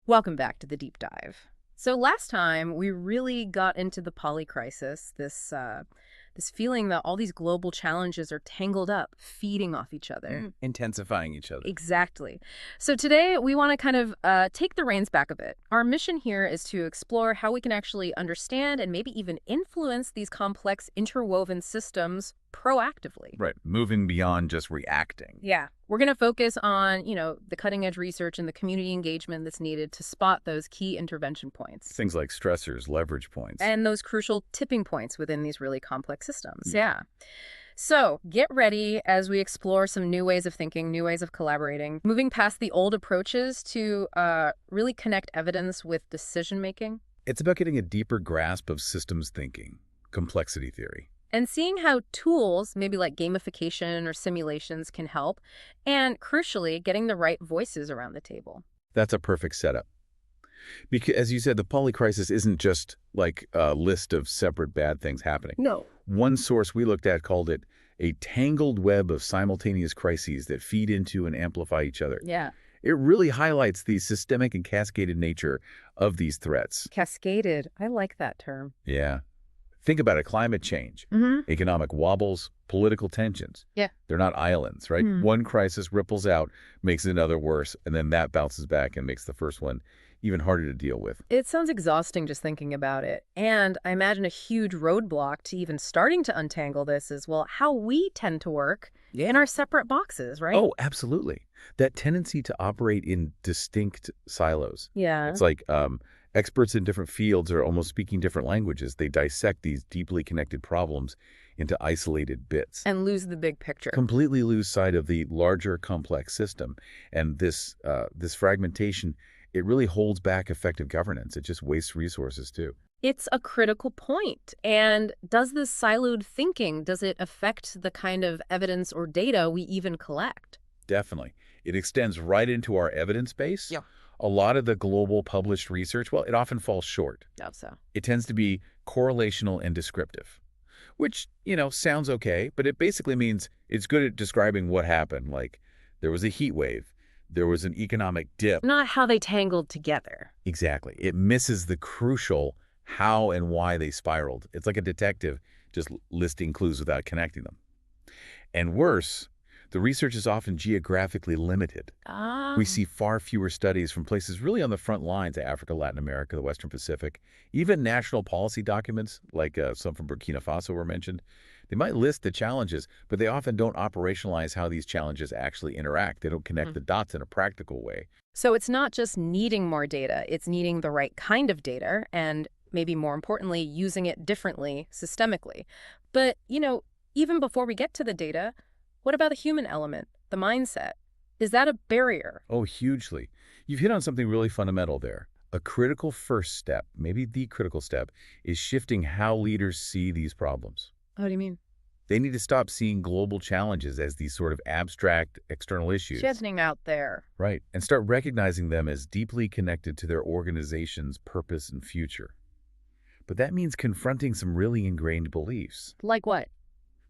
Welcome back to the deep dive. So last time we really got into the polycrisis, this feeling that all these global challenges are tangled up, feeding off each other. Intensifying each other. Exactly. So today we want to kind of take the reins back a bit. Our mission here is to explore how we can actually understand and maybe even influence these complex interwoven systems proactively. Right. Moving beyond just reacting. Yeah. We're going to focus on, the cutting edge research and the community engagement that's needed to spot those key intervention points. Things like stressors, leverage points. And those crucial tipping points within these really complex systems. Yeah. So get ready as we explore some new ways of thinking, new ways of collaborating, moving past the old approaches to really connect evidence with decision making. It's about getting a deeper grasp of systems thinking, complexity theory. And seeing how tools, maybe like gamification or simulations, can help. And crucially, getting the right voices around the table. That's a perfect setup. Because, as you said, the polycrisis isn't just like a list of separate bad things happening. No. One source we looked at called it a tangled web of simultaneous crises that feed into and amplify each other. Yeah. It really highlights the systemic and cascaded nature of these threats. Cascaded. I like that term. Yeah. Think about it, climate change, economic wobbles, political tensions. Yeah. They're not islands, right? One crisis ripples out, makes another worse, and then that bounces back and makes the first one even harder to deal with. It sounds exhausting just thinking about it. And I imagine a huge roadblock to even starting to untangle this is, well, how we tend to work in our separate boxes, right? Oh, absolutely. That tendency to operate in distinct silos. Yeah. It's like experts in different fields are almost speaking different languages. They dissect these deeply connected problems into isolated bits. And lose the big picture. Completely lose sight of the larger complex system. And this fragmentation, it really holds back effective governance. It just wastes resources too. It's a critical point. And does this siloed thinking, does it affect the kind of evidence or data we even collect? Definitely. It extends right into our evidence base. Yeah. A lot of the global published research, well, it often falls short. Oh, so. It tends to be correlational and descriptive, which, sounds okay, but it basically means it's good at describing what happened. Like there was a heat wave, there was an economic dip. Not how they tangled together. Exactly. It misses the crucial how and why they spiraled. It's like a detective just listing clues without connecting them. And worse, the research is often geographically limited. We see far fewer studies from places really on the front lines: Africa, Latin America, the Western Pacific. Even national policy documents, like some from Burkina Faso were mentioned, they might list the challenges, but they often don't operationalize how these challenges actually interact. They don't connect the dots in a practical way. So it's not just needing more data, it's needing the right kind of data and maybe more importantly, using it differently, systemically. But, even before we get to the data, what about the human element, the mindset? Is that a barrier? Oh, hugely. You've hit on something really fundamental there. A critical first step, maybe the critical step, is shifting how leaders see these problems. What do you mean? They need to stop seeing global challenges as these sort of abstract external issues. Jetting out there. Right. And start recognizing them as deeply connected to their organization's purpose and future. But that means confronting some really ingrained beliefs. Like what?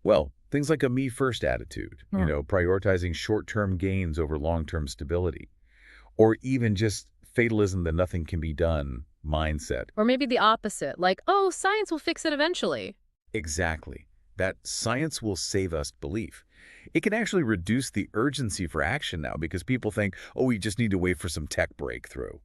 Well, things like a me-first attitude, prioritizing short-term gains over long-term stability, or even just fatalism that nothing can be done mindset. Or maybe the opposite, like, oh, science will fix it eventually. Exactly. That science will save us belief. It can actually reduce the urgency for action now because people think, oh, we just need to wait for some tech breakthrough.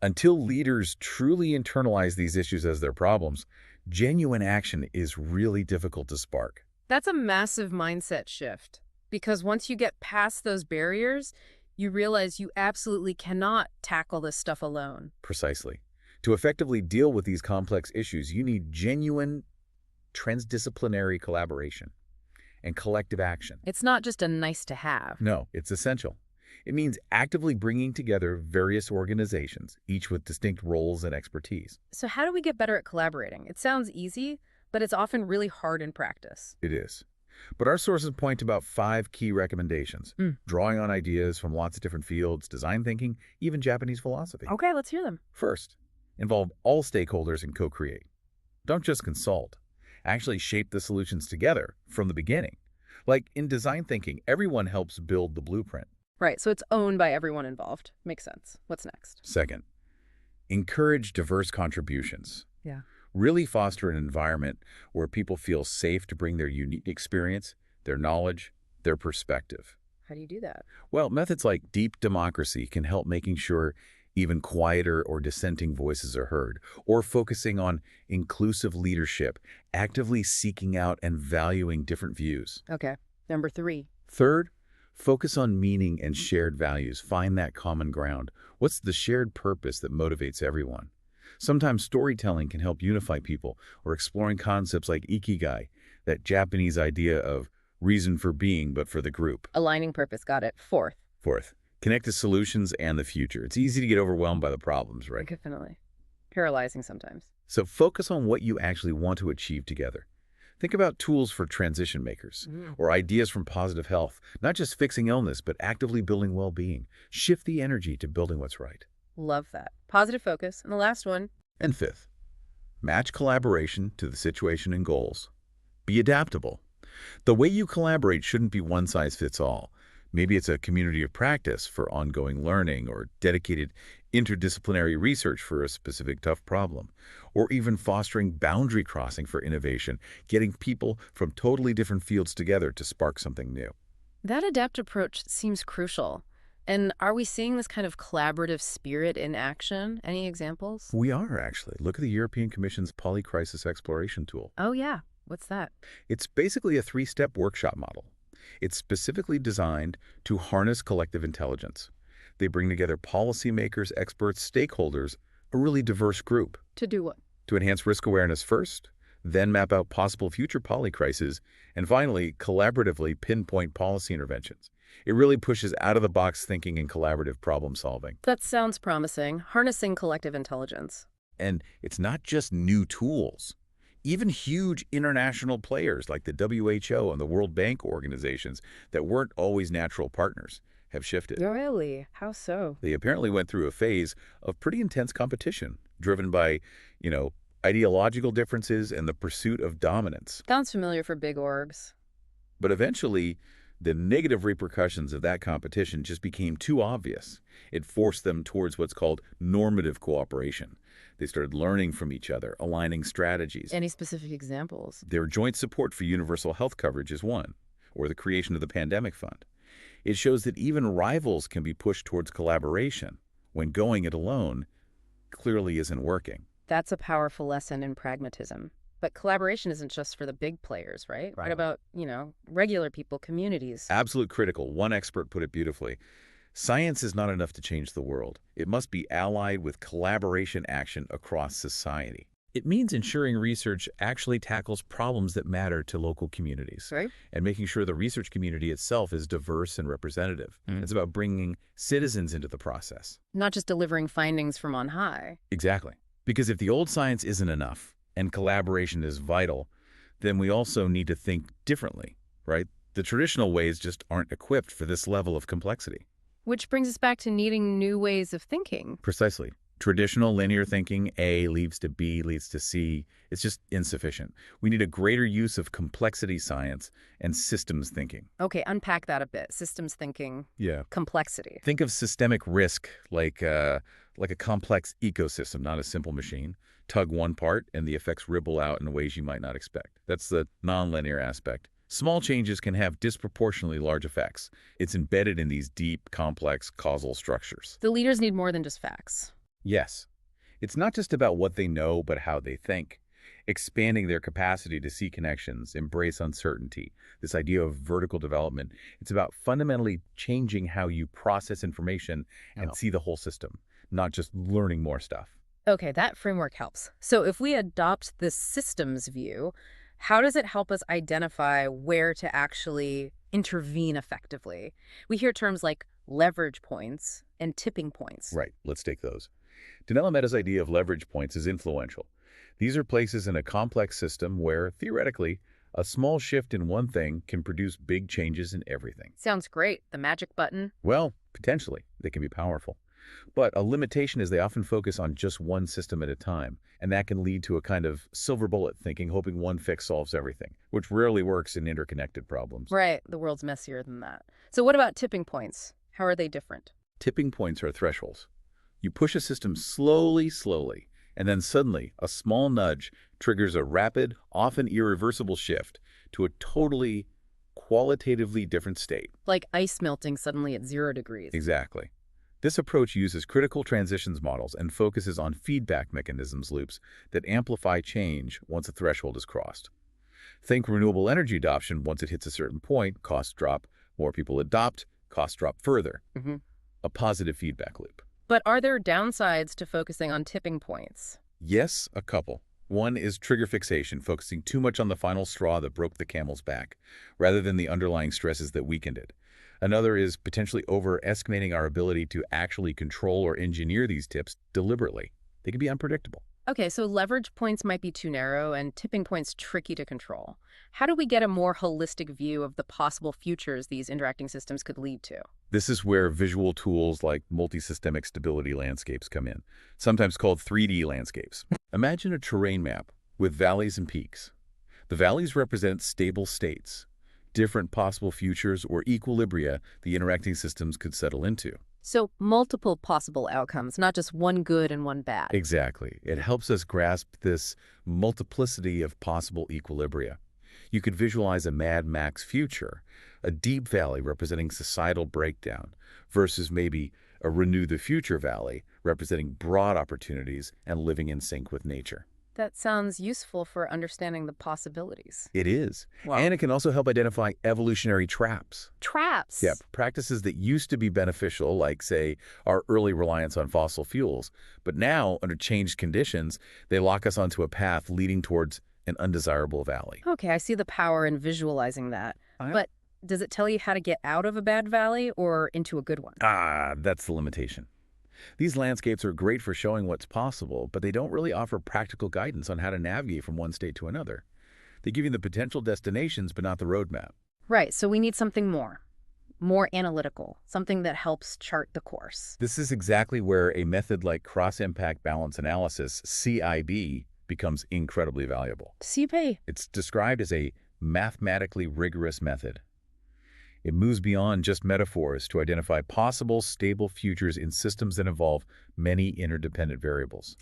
Until leaders truly internalize these issues as their problems, genuine action is really difficult to spark. That's a massive mindset shift. Because once you get past those barriers, you realize you absolutely cannot tackle this stuff alone. Precisely. To effectively deal with these complex issues, you need genuine transdisciplinary collaboration and collective action. It's not just a nice to have. No, it's essential. It means actively bringing together various organizations, each with distinct roles and expertise. So how do we get better at collaborating? It sounds easy, but it's often really hard in practice. It is. But our sources point to about 5 key recommendations, drawing on ideas from lots of different fields, design thinking, even Japanese philosophy. Okay, let's hear them. First, involve all stakeholders and co-create. Don't just consult. Actually shape the solutions together from the beginning. Like in design thinking, everyone helps build the blueprint. Right, so it's owned by everyone involved. Makes sense. What's next? Second, encourage diverse contributions. Yeah. Really foster an environment where people feel safe to bring their unique experience, their knowledge, their perspective. How do you do that? Well, methods like deep democracy can help making sure even quieter or dissenting voices are heard, or focusing on inclusive leadership, actively seeking out and valuing different views. Okay. Number 3. Third, focus on meaning and shared values. Find that common ground. What's the shared purpose that motivates everyone? Sometimes storytelling can help unify people, or exploring concepts like ikigai, that Japanese idea of reason for being but for the group. Aligning purpose. Got it. 4th. Fourth, connect the solutions and the future. It's easy to get overwhelmed by the problems, right? Definitely. Paralyzing sometimes. So focus on what you actually want to achieve together. Think about tools for transition makers, or ideas from positive health, not just fixing illness, but actively building well-being. Shift the energy to building what's right. Love that. Positive focus. And the last one. And fifth, match collaboration to the situation and goals. Be adaptable. The way you collaborate shouldn't be one size fits all. Maybe it's a community of practice for ongoing learning, or dedicated interdisciplinary research for a specific tough problem, or even fostering boundary crossing for innovation, getting people from totally different fields together to spark something new. That adapt approach seems crucial. And are we seeing this kind of collaborative spirit in action? Any examples? We are, actually. Look at the European Commission's Polycrisis Exploration tool. Oh, yeah. What's that? It's basically a 3-step workshop model. It's specifically designed to harness collective intelligence. They bring together policymakers, experts, stakeholders, a really diverse group. To do what? To enhance risk awareness first, then map out possible future polycrises, and finally, collaboratively pinpoint policy interventions. It really pushes out-of-the-box thinking and collaborative problem-solving. That sounds promising. Harnessing collective intelligence. And it's not just new tools. Even huge international players like the WHO and the World Bank organizations that weren't always natural partners have shifted. Really? How so? They apparently went through a phase of pretty intense competition, driven by, ideological differences and the pursuit of dominance. Sounds familiar for big orgs. But eventually, the negative repercussions of that competition just became too obvious. It forced them towards what's called normative cooperation. They started learning from each other, aligning strategies. Any specific examples? Their joint support for universal health coverage is one, or the creation of the pandemic fund. It shows that even rivals can be pushed towards collaboration when going it alone clearly isn't working. That's a powerful lesson in pragmatism. But collaboration isn't just for the big players, right? What about, regular people, communities? Absolute critical. One expert put it beautifully. Science is not enough to change the world. It must be allied with collaboration action across society. It means ensuring research actually tackles problems that matter to local communities, Right. and making sure the research community itself is diverse and representative. It's about bringing citizens into the process. Not just delivering findings from on high. Exactly. Because if the old science isn't enough and collaboration is vital, then we also need to think differently, right? The traditional ways just aren't equipped for this level of complexity. Which brings us back to needing new ways of thinking. Precisely. Traditional linear thinking, A leads to B leads to C, it's just insufficient. We need a greater use of complexity science and systems thinking. Okay, unpack that a bit. Systems thinking, Yeah. complexity. Think of systemic risk like a complex ecosystem, not a simple machine. Tug one part and the effects ripple out in ways you might not expect. That's the nonlinear aspect. Small changes can have disproportionately large effects. It's embedded in these deep, complex causal structures. The leaders need more than just facts. Yes. It's not just about what they know, but how they think. Expanding their capacity to see connections, embrace uncertainty, this idea of vertical development. It's about fundamentally changing how you process information and see the whole system, not just learning more stuff. Okay, that framework helps. So if we adopt this systems view, how does it help us identify where to actually intervene effectively? We hear terms like leverage points and tipping points. Right, let's take those. Donella Mehta's idea of leverage points is influential. These are places in a complex system where, theoretically, a small shift in one thing can produce big changes in everything. Sounds great. The magic button. Well, potentially, they can be powerful. But a limitation is they often focus on just one system at a time, and that can lead to a kind of silver bullet thinking, hoping one fix solves everything, which rarely works in interconnected problems. Right. The world's messier than that. So what about tipping points? How are they different? Tipping points are thresholds. You push a system slowly, and then suddenly a small nudge triggers a rapid, often irreversible shift to a totally qualitatively different state. Like ice melting suddenly at 0 degrees. Exactly. This approach uses critical transitions models and focuses on feedback mechanisms loops that amplify change once a threshold is crossed. Think renewable energy adoption. Once it hits a certain point, costs drop, more people adopt, costs drop further. Hmm. A positive feedback loop. But are there downsides to focusing on tipping points? Yes, a couple. One is trigger fixation, focusing too much on the final straw that broke the camel's back, rather than the underlying stresses that weakened it. Another is potentially overestimating our ability to actually control or engineer these tips deliberately. They can be unpredictable. Okay, so leverage points might be too narrow and tipping points tricky to control. How do we get a more holistic view of the possible futures these interacting systems could lead to? This is where visual tools like multisystemic stability landscapes come in, sometimes called 3D landscapes. Imagine a terrain map with valleys and peaks. The valleys represent stable states, different possible futures or equilibria the interacting systems could settle into. So multiple possible outcomes, not just one good and one bad. Exactly. It helps us grasp this multiplicity of possible equilibria. You could visualize a Mad Max future, a deep valley representing societal breakdown, versus maybe a Renew the Future valley representing broad opportunities and living in sync with nature. That sounds useful for understanding the possibilities. It is. Wow. And it can also help identify evolutionary traps. Traps? Yep, practices that used to be beneficial, like, say, our early reliance on fossil fuels, but now, under changed conditions, they lock us onto a path leading towards an undesirable valley. Okay, I see the power in visualizing that. Yeah. But does it tell you how to get out of a bad valley or into a good one? That's the limitation. These landscapes are great for showing what's possible, but they don't really offer practical guidance on how to navigate from one state to another. They give you the potential destinations, but not the roadmap. Right, so we need something more analytical, something that helps chart the course. This is exactly where a method like cross-impact balance analysis, CIB, becomes incredibly valuable. CP. It's described as a mathematically rigorous method. It moves beyond just metaphors to identify possible stable futures in systems that involve many interdependent variables.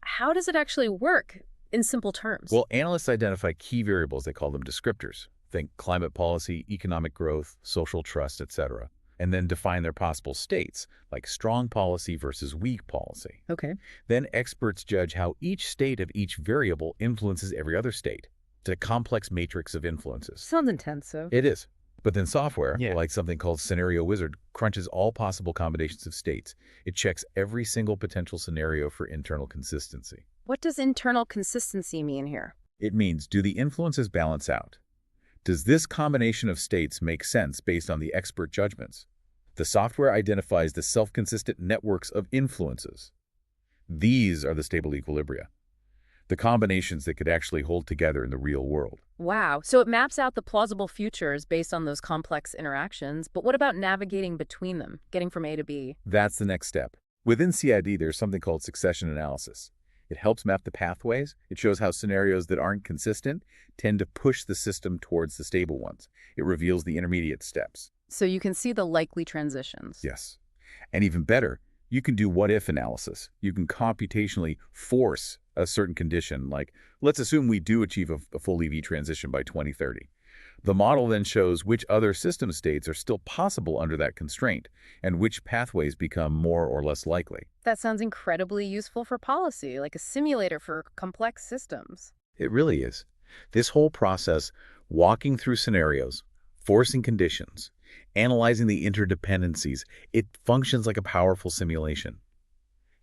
How does it actually work in simple terms? Well, analysts identify key variables. They call them descriptors. Think climate policy, economic growth, social trust, etc. And then define their possible states, like strong policy versus weak policy. Okay. Then experts judge how each state of each variable influences every other state. It's a complex matrix of influences. Sounds intensive. It is. But then software, Yeah. like something called Scenario Wizard, crunches all possible combinations of states. It checks every single potential scenario for internal consistency. What does internal consistency mean here? It means, do the influences balance out? Does this combination of states make sense based on the expert judgments? The software identifies the self-consistent networks of influences. These are the stable equilibria, the combinations that could actually hold together in the real world. Wow. So it maps out the plausible futures based on those complex interactions, but what about navigating between them, getting from A to B? That's the next step. Within CID, there's something called succession analysis. It helps map the pathways. It shows how scenarios that aren't consistent tend to push the system towards the stable ones. It reveals the intermediate steps. So you can see the likely transitions. Yes. And even better, you can do what-if analysis. You can computationally force a certain condition, like let's assume we do achieve a full EV transition by 2030. The model then shows which other system states are still possible under that constraint and which pathways become more or less likely. That sounds incredibly useful for policy, like a simulator for complex systems. It really is. This whole process, walking through scenarios, forcing conditions, analyzing the interdependencies, it functions like a powerful simulation.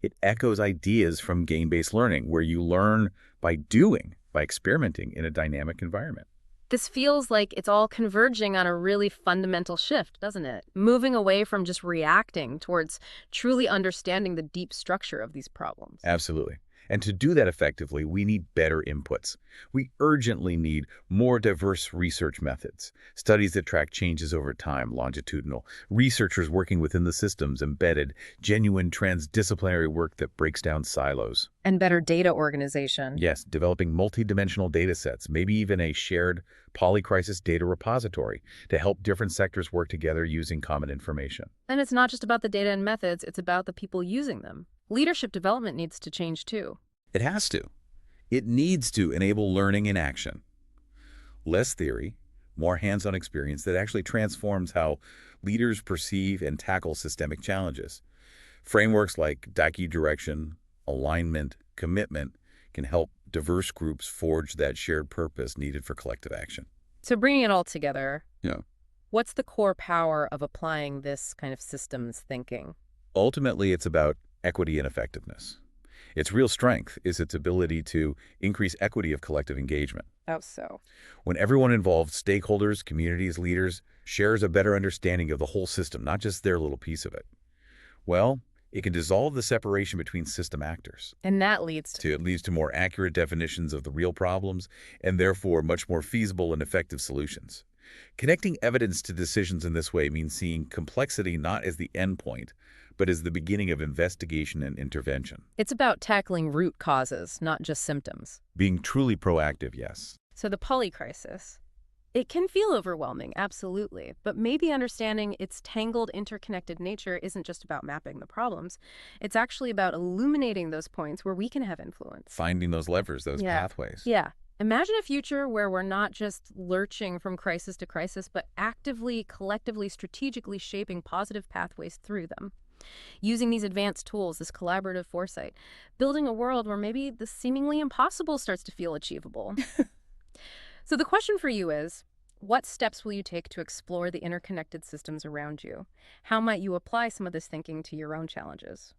It echoes ideas from game-based learning, where you learn by doing, by experimenting in a dynamic environment. This feels like it's all converging on a really fundamental shift, doesn't it? Moving away from just reacting towards truly understanding the deep structure of these problems. Absolutely. And to do that effectively, we need better inputs. We urgently need more diverse research methods, studies that track changes over time, longitudinal, researchers working within the systems, embedded, genuine transdisciplinary work that breaks down silos. And better data organization. Yes, developing multidimensional data sets, maybe even a shared polycrisis data repository to help different sectors work together using common information. And it's not just about the data and methods, it's about the people using them. Leadership development needs to change too. It has to. It needs to enable learning in action. Less theory, more hands-on experience that actually transforms how leaders perceive and tackle systemic challenges. Frameworks like Daki direction, alignment, commitment can help diverse groups forge that shared purpose needed for collective action. So bringing it all together, Yeah. what's the core power of applying this kind of systems thinking? Ultimately, it's about equity and effectiveness. Its real strength is its ability to increase equity of collective engagement. Oh, so. When everyone involved, stakeholders, communities, leaders, shares a better understanding of the whole system, not just their little piece of it, well, it can dissolve the separation between system actors. And that leads to. It leads to more accurate definitions of the real problems and therefore much more feasible and effective solutions. Connecting evidence to decisions in this way means seeing complexity not as the endpoint, but as the beginning of investigation and intervention. It's about tackling root causes, not just symptoms. Being truly proactive, yes. So the polycrisis, it can feel overwhelming, absolutely, but maybe understanding its tangled, interconnected nature isn't just about mapping the problems. It's actually about illuminating those points where we can have influence. Finding those levers, those pathways. Yeah. Imagine a future where we're not just lurching from crisis to crisis, but actively, collectively, strategically shaping positive pathways through them. Using these advanced tools, this collaborative foresight, building a world where maybe the seemingly impossible starts to feel achievable. So the question for you is, what steps will you take to explore the interconnected systems around you? How might you apply some of this thinking to your own challenges?